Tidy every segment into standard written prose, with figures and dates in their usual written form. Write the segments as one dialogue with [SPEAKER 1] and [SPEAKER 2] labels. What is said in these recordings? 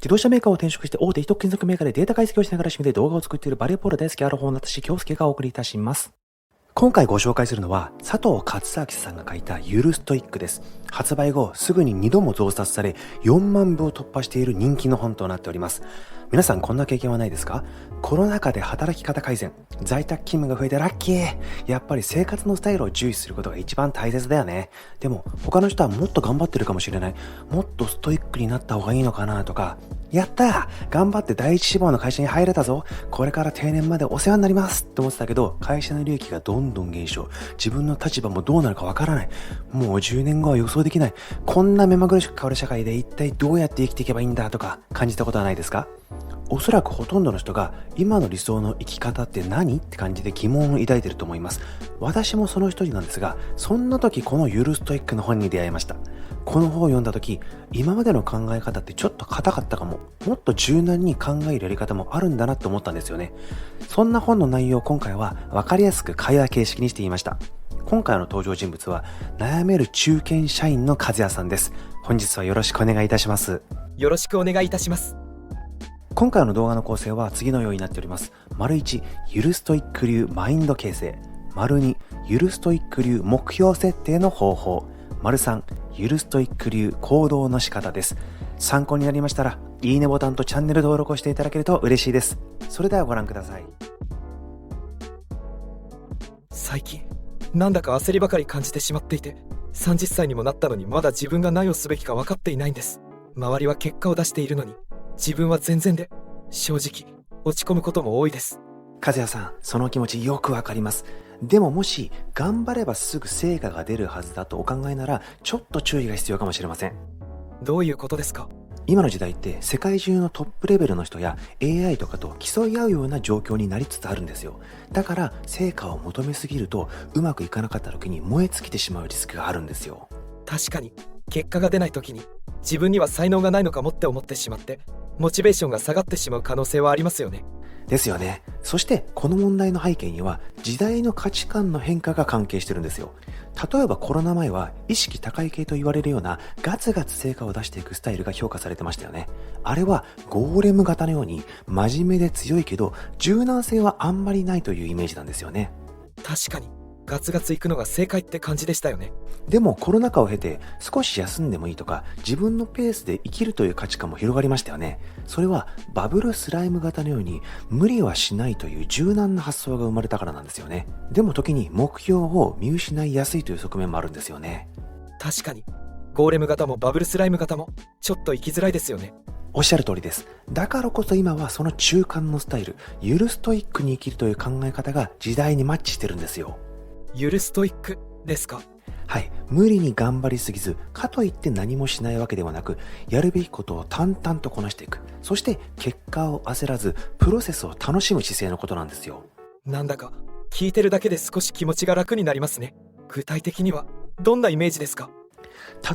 [SPEAKER 1] 自動車メーカーを転職して大手一等金属メーカーでデータ解析をしながら趣味で動画を作っているバレーボール大好きアラフォーの私京介がお送りいたします。今回ご紹介するのは佐藤勝明さんが書いたゆるストイックです。発売後すぐに2度も増刷され4万部を突破している人気の本となっております。皆さんこんな経験はないですか？コロナ禍で働き方改善、在宅勤務が増えてラッキー。やっぱり生活のスタイルを重視することが一番大切だよね。でも他の人はもっと頑張ってるかもしれない。もっとストイックになった方がいいのかなとか、やった頑張って第一志望の会社に入れたぞ、これから定年までお世話になりますって思ってたけど、会社の利益がどんどん減少、自分の立場もどうなるかわからない、もう10年後は予想できない、こんな目まぐるしく変わる社会で一体どうやって生きていけばいいんだとか感じたことはないですか？おそらくほとんどの人が今の理想の生き方って何って感じで疑問を抱いていると思います。私もその一人なんですが、そんな時このゆるストイックの本に出会いました。この本を読んだ時、今までの考え方ってちょっと硬かったかも、もっと柔軟に考えるやり方もあるんだなって思ったんですよね。そんな本の内容を今回は分かりやすく会話形式にしてみました。今回の登場人物は悩める中堅社員の和也さんです。本日はよろしくお願いいたします。
[SPEAKER 2] よろしくお願いいたします。
[SPEAKER 1] 今回の動画の構成は次のようになっております。①ゆるストイック流マインド形成、②ゆるストイック流目標設定の方法、③ゆるストイック流行動の仕方です。参考になりましたらいいねボタンとチャンネル登録をしていただけると嬉しいです。それではご覧ください。
[SPEAKER 2] 最近なんだか焦りばかり感じてしまっていて、30歳にもなったのにまだ自分が何をすべきか分かっていないんです。周りは結果を出しているのに自分は全然で、正直落ち込むことも多いです。
[SPEAKER 1] 和也さん、その気持ちよくわかります。でももし頑張ればすぐ成果が出るはずだとお考えなら、ちょっと注意が必要かもしれません。
[SPEAKER 2] どういうことですか？
[SPEAKER 1] 今の時代って世界中のトップレベルの人や AI とかと競い合うような状況になりつつあるんですよ。だから成果を求めすぎるとうまくいかなかった時に燃え尽きてしまうリスクがあるんですよ。
[SPEAKER 2] 確かに結果が出ない時に自分には才能がないのかもって思ってしまって、モチベーションが下がってしまう可能性はありますよね。
[SPEAKER 1] ですよね。そしてこの問題の背景には時代の価値観の変化が関係してるんですよ。例えばコロナ前は意識高い系と言われるようなガツガツ成果を出していくスタイルが評価されてましたよね。あれはゴーレム型のように真面目で強いけど柔軟性はあんまりないというイメージなんですよね。
[SPEAKER 2] 確かにガツガツいくのが正解って感じでしたよね。
[SPEAKER 1] でもコロナ禍を経て少し休んでもいいとか自分のペースで生きるという価値観も広がりましたよね。それはバブルスライム型のように無理はしないという柔軟な発想が生まれたからなんですよね。でも時に目標を見失いやすいという側面もあるんですよね。
[SPEAKER 2] 確かにゴーレム型もバブルスライム型もちょっと生きづらいですよね。
[SPEAKER 1] おっしゃる通りです。だからこそ今はその中間のスタイル、ゆるストイックに生きるという考え方が時代にマッチしてるんですよ。
[SPEAKER 2] ゆるストイックですか？
[SPEAKER 1] はい、無理に頑張りすぎず、かといって何もしないわけではなく、やるべきことを淡々とこなしていく。そして結果を焦らず、プロセスを楽しむ姿勢のことなんですよ。
[SPEAKER 2] なんだか聞いてるだけで少し気持ちが楽になりますね。具体的にはどんなイメージですか？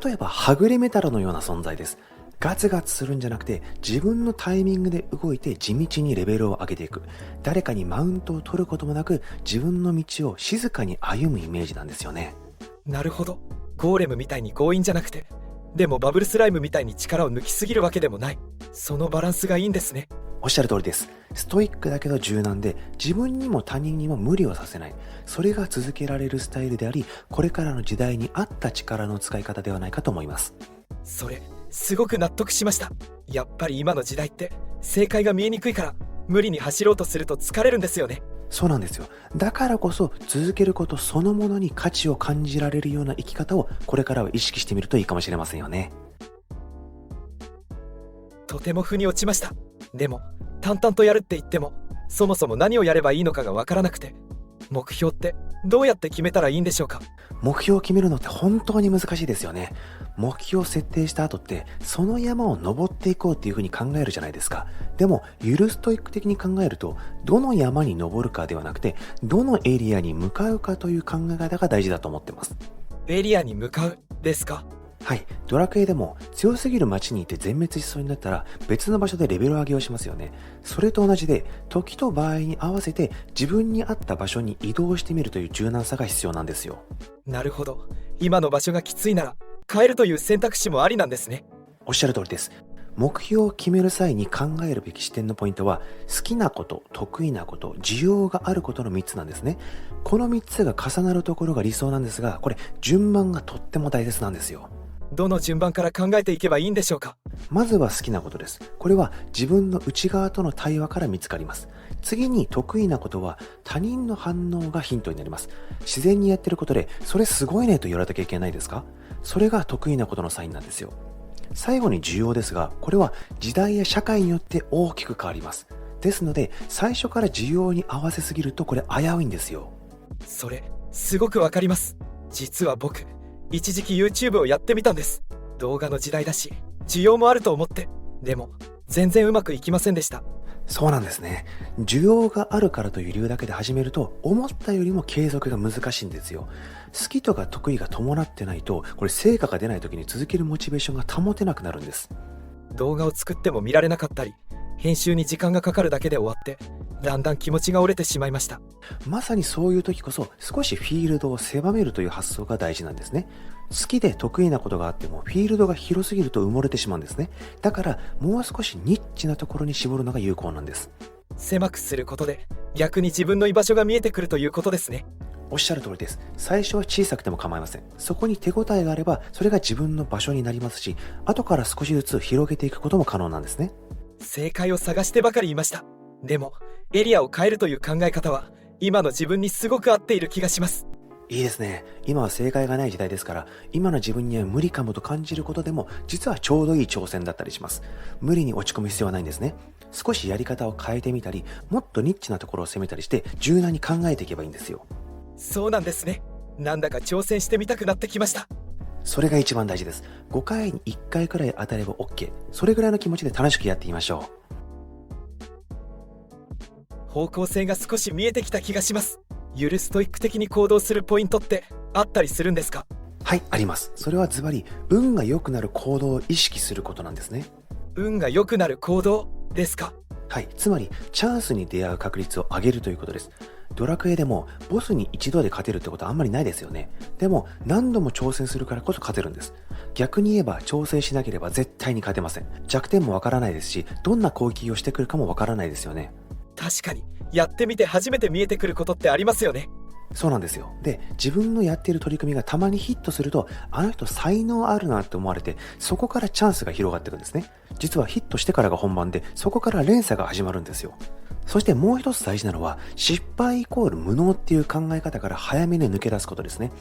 [SPEAKER 1] 例えばはぐれメタルのような存在です。ガツガツするんじゃなくて自分のタイミングで動いて地道にレベルを上げていく。誰かにマウントを取ることもなく自分の道を静かに歩むイメージなんですよね。
[SPEAKER 2] なるほど。ゴーレムみたいに強引じゃなくて、でもバブルスライムみたいに力を抜きすぎるわけでもない、そのバランスがいいんですね。
[SPEAKER 1] おっしゃる通りです。ストイックだけど柔軟で自分にも他人にも無理をさせない。それが続けられるスタイルであり、これからの時代に合った力の使い方ではないかと思います。
[SPEAKER 2] それすごく納得しました。やっぱり今の時代って正解が見えにくいから無理に走ろうとすると疲れるんですよね。
[SPEAKER 1] そうなんですよ。だからこそ続けることそのものに価値を感じられるような生き方をこれからは意識してみるといいかもしれませんよね。
[SPEAKER 2] とても腑に落ちました。でも淡々とやるって言ってもそもそも何をやればいいのかがわからなくて、目標ってどうやって決めたらいいんでしょうか？
[SPEAKER 1] 目標を決めるのって本当に難しいですよね。目標を設定した後ってその山を登っていこうっていう風に考えるじゃないですか。でもゆるストイック的に考えると、どの山に登るかではなくてどのエリアに向かうかという考え方が大事だと思ってます。
[SPEAKER 2] エリアに向かうですか？
[SPEAKER 1] はい、ドラクエでも強すぎる街にいて全滅しそうになったら別の場所でレベル上げをしますよね。それと同じで時と場合に合わせて自分に合った場所に移動してみるという柔軟さが必要なんですよ。
[SPEAKER 2] なるほど。今の場所がきついなら変えるという選択肢もありなんですね。
[SPEAKER 1] おっしゃる通りです。目標を決める際に考えるべき視点のポイントは、好きなこと、得意なこと、需要があることの3つなんですね。この3つが重なるところが理想なんですが、これ順番がとっても大切なんですよ。
[SPEAKER 2] どの順番から考えていけばいいんでしょうか？
[SPEAKER 1] まずは好きなことです。これは自分の内側との対話から見つかります。次に得意なことは他人の反応がヒントになります。自然にやってることで、それすごいねと言われた経験ないですか？それが得意なことのサインなんですよ。最後に需要ですが、これは時代や社会によって大きく変わります。ですので、最初から需要に合わせすぎるとこれ危ういんですよ。
[SPEAKER 2] それすごくわかります。実は僕、一時期 YouTube をやってみたんです。動画の時代だし需要もあると思って。でも全然うまくいきませんでした。
[SPEAKER 1] そうなんですね。需要があるからという理由だけで始めると、思ったよりも継続が難しいんですよ。好きとか得意が伴ってないと、これ成果が出ない時に続けるモチベーションが保てなくなるんです。
[SPEAKER 2] 動画を作っても見られなかったり、編集に時間がかかるだけで終わって、だんだん気持ちが折れてしまいました。
[SPEAKER 1] まさにそういう時こそ、少しフィールドを狭めるという発想が大事なんですね。好きで得意なことがあっても、フィールドが広すぎると埋もれてしまうんですね。だから、もう少しニッチなところに絞るのが有効なんです。
[SPEAKER 2] 狭くすることで逆に自分の居場所が見えてくるということですね。
[SPEAKER 1] おっしゃる通りです。最初は小さくても構いません。そこに手応えがあれば、それが自分の場所になりますし、後から少しずつ広げていくことも可能なんですね。
[SPEAKER 2] 正解を探してばかりいました。でもエリアを変えるという考え方は今の自分にすごく合っている気がします。
[SPEAKER 1] いいですね。今は正解がない時代ですから、今の自分には無理かもと感じることでも、実はちょうどいい挑戦だったりします。無理に落ち込む必要はないんですね。少しやり方を変えてみたり、もっとニッチなところを攻めたりして、柔軟に考えていけばいいんですよ。
[SPEAKER 2] そうなんですね。なんだか挑戦してみたくなってきました。
[SPEAKER 1] それが一番大事です。5回に1回くらい当たれば OK。それぐらいの気持ちで楽しくやってみましょう。
[SPEAKER 2] 方向性が少し見えてきた気がします。ゆるストイック的に行動するポイントってあったりするんですか？
[SPEAKER 1] はい、あります。それはズバリ、運が良くなる行動を意識することなんですね。
[SPEAKER 2] 運が良くなる行動ですか？
[SPEAKER 1] はい、つまり、チャンスに出会う確率を上げるということです。ドラクエでも、ボスに一度で勝てるってことはあんまりないですよね。でも、何度も挑戦するからこそ勝てるんです。逆に言えば、挑戦しなければ絶対に勝てません。弱点もわからないですし、どんな攻撃をしてくるかもわからないですよね。
[SPEAKER 2] 確かに、やってみて初めて見えてくることってありますよね。
[SPEAKER 1] そうなんですよ。で、自分のやっている取り組みがたまにヒットすると、あの人才能あるなって思われて、そこからチャンスが広がっていくんですね。実はヒットしてからが本番で、そこから連鎖が始まるんですよ。そしてもう一つ大事なのは、失敗イコール無能っていう考え方から早めに抜け出すことですね。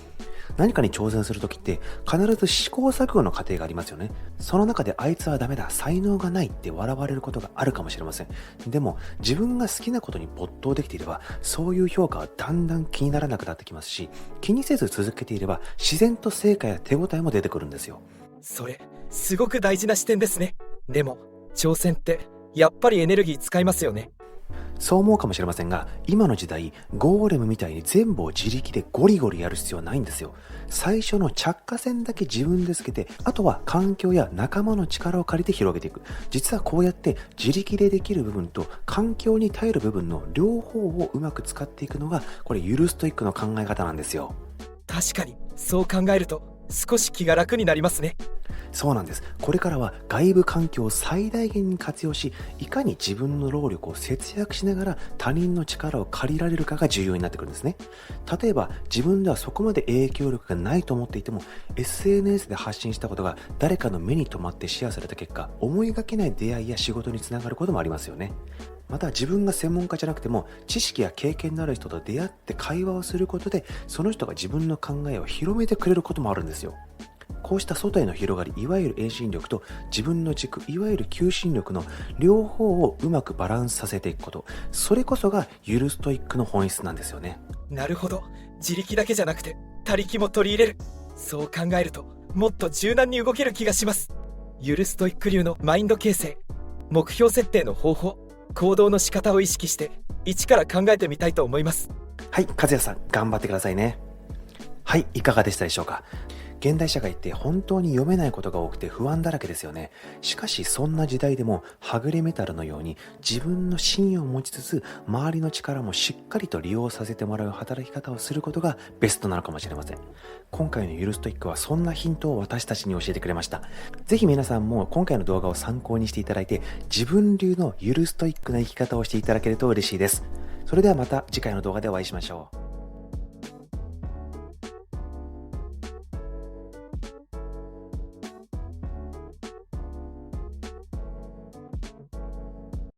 [SPEAKER 1] 何かに挑戦するときって必ず試行錯誤の過程がありますよね。その中であいつはダメだ、才能がないって笑われることがあるかもしれません。でも自分が好きなことに没頭できていれば、そういう評価はだんだん気にならなくなってきますし、気にせず続けていれば自然と成果や手応えも出てくるんですよ。
[SPEAKER 2] それ、すごく大事な視点ですね。でも、挑戦ってやっぱりエネルギー使いますよね。
[SPEAKER 1] そう思うかもしれませんが、今の時代、ゴーレムみたいに全部を自力でゴリゴリやる必要はないんですよ。最初の着火線だけ自分でつけて、あとは環境や仲間の力を借りて広げていく。実はこうやって自力でできる部分と環境に耐える部分の両方をうまく使っていくのが、これゆるストイックの考え方なんですよ。
[SPEAKER 2] 確かに、そう考えると少し気が楽になりますね。
[SPEAKER 1] そうなんです。これからは外部環境を最大限に活用し、いかに自分の労力を節約しながら他人の力を借りられるかが重要になってくるんですね。例えば自分ではそこまで影響力がないと思っていても、 SNS で発信したことが誰かの目に留まってシェアされた結果、思いがけない出会いや仕事につながることもありますよね。また自分が専門家じゃなくても、知識や経験のある人と出会って会話をすることで、その人が自分の考えを広めてくれることもあるんですよ。こうした外への広がり、いわゆる遠心力と自分の軸、いわゆる求心力の両方をうまくバランスさせていくこと、それこそがゆるストイックの本質なんですよね。
[SPEAKER 2] なるほど。自力だけじゃなくて他力も取り入れる。そう考えるともっと柔軟に動ける気がします。ゆるストイック流のマインド形成、目標設定の方法、行動の仕方を意識して一から考えてみたいと思います。
[SPEAKER 1] はい、和也さん頑張ってくださいね。はい、いかがでしたでしょうか。現代社会って本当に読めないことが多くて不安だらけですよね。しかしそんな時代でもはぐれメタルのように自分の芯を持ちつつ周りの力もしっかりと利用させてもらう働き方をすることがベストなのかもしれません。今回のゆるストイックはそんなヒントを私たちに教えてくれました。ぜひ皆さんも今回の動画を参考にしていただいて自分流のゆるストイックな生き方をしていただけると嬉しいです。それではまた次回の動画でお会いしましょう。